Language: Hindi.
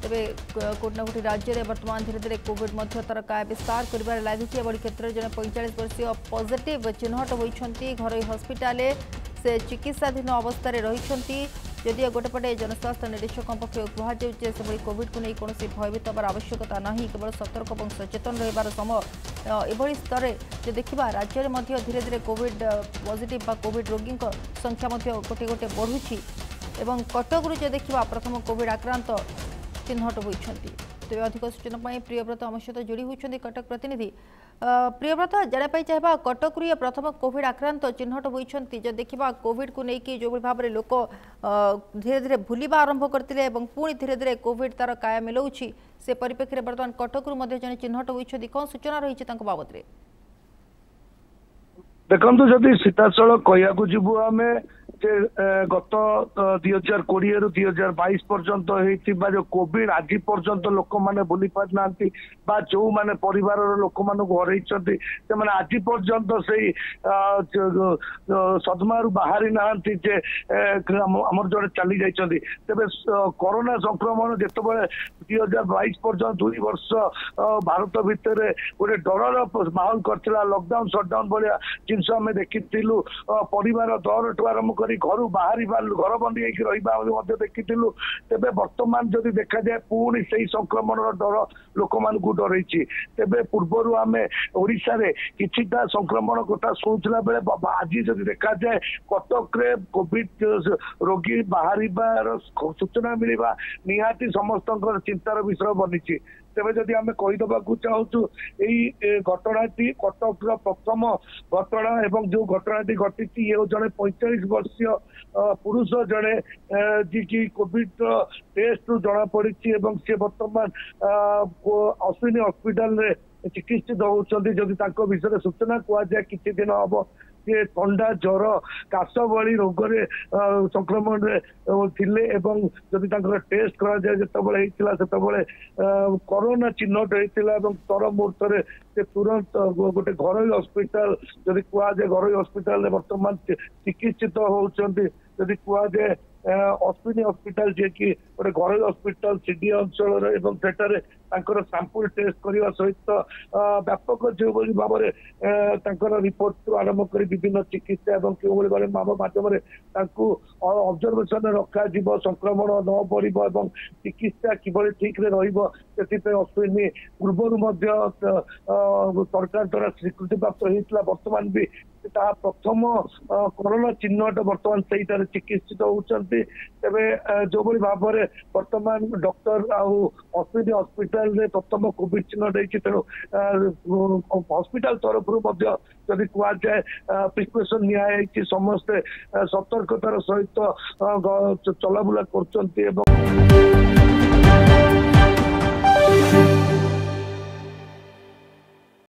तेरे कोट ना कोटी राज्य में वर्तमान धीरे धीरे कोविड तार काय विस्तार कर लगी एभली क्षेत्र में जन 45 वर्षीय पॉजिटिव चिन्हट होती घर हस्पिटाल से चिकित्साधीन अवस्था रही जदि गोटेपटे जनस्वास्थ्य निरीक्षकों पक्ष कहुचे से कोविड को नहीं कौन भयभीत हबार आवश्यकता ना केवल सतर्क और सचेतन रहार समय एभली स्तर में देखा राज्य में धीरे धीरे कोविड पॉजिटिव कोविड रोगी संख्या गोटे गोटे बढ़ुची एवं कटकू जो देखा प्रथम कोविड आक्रांत चिन्हट होती तेज अधिक सूचना प्रियव्रत आम सहित जोड़ी होती कटक प्रतिनिधि प्रियव्रत जानापी चाहवा कटकू ये प्रथम कोविड आक्रांत चिन्हट होती जो देखा कोविड को लेकिन जो भाव में लोक धीरे धीरे भूलवा आरंभ करते पुणी धीरे धीरे कोविड तार काय मिलाऊँगी से परिप्रेक्षी में बर्तमान कटकू जन चिन्हट होती कौन सूचना रही बाबद देखु जदि सीताचल कहू जीवु आम गत 2020 रु 2022 पर्यंत होता जो कोविड आज पर्यंत लोक मैंने भूली पारि ना जो मैंने परिवार लोक मान हरई से आज पर्यंत से सदमार बाहरी ना आमर जड़े चली जाइए तेरे कोरोना संक्रमण जो 2022 पर्यंत 2 वर्ष भारत भितर गोटे डर माहौल करथिला लॉकडाउन शटडाउन भाया जिनस आम देखी परिवार दर ठू आरंभ कर घर बाहर घर बंदी होकर देखी तेरे बर्तमान जदि देखा जाए पुणी से संक्रमण डर लोक मान डर तेरे पूर्वर आम ओडिशा रे किछिटा संक्रमण कथा शुणुला बेले आज जदि देखा जाए कटक रे कोविड रोगी बाहर सूचना मिलवा निहाती समस्त चिंतार विषय बनी तेरे जदि आम कहीदेवा चाहूँ यही घटनाटी कटक प्रथम घटना एवं जो घटनाटी घटी ये जड़े 45 वर्षीय पुरुष जड़े जी की कोविड टेस्ट रु जना पड़ी सी बर्तमान अश्विनी हॉस्पिटल रे चिकित्सित होती जदि विषय सूचना कहुए किसी दिन हम सी ठंडा ज्वर काश भली रोग संक्रमण थिले एवं जदि टेस्ट करा जाए जिते कोरोना चिन्हट होता तर मुहूर्त से तुरंत गोटे घर हस्पिटाल जदि कहुए घर हस्पिटाल बर्तमान चिकित्सित होती जदि कहुए अश्विनी हस्पिटाल जी कि गोटे घर हस्पिटाल सीडी अंचल से सैंपल टेस्ट करने सहित व्यापक जो भाव में रिपोर्ट आरंभ कर विभिन्न चिकित्सा और क्यों माध्यम ऑब्जर्वेशन रखा संक्रमण न बढ़ चिकित्सा किभली ठीक से अश्विनी पूर्वर सरकार द्वारा स्वीकृति प्राप्त होता बर्तमान भी प्रथम कोरोना चिन्हट बर्तमान से चिकित्सित होती तेरे जो भाव में बर्तमान डॉक्टर अश्विनी हस्पिटाल प्रथम कोविड चिन्हट होती तेणु हस्पिटाल तरफ जदि कहुए प्रिकसन नि समस्ते सतर्कतार सहित चलाबुला कर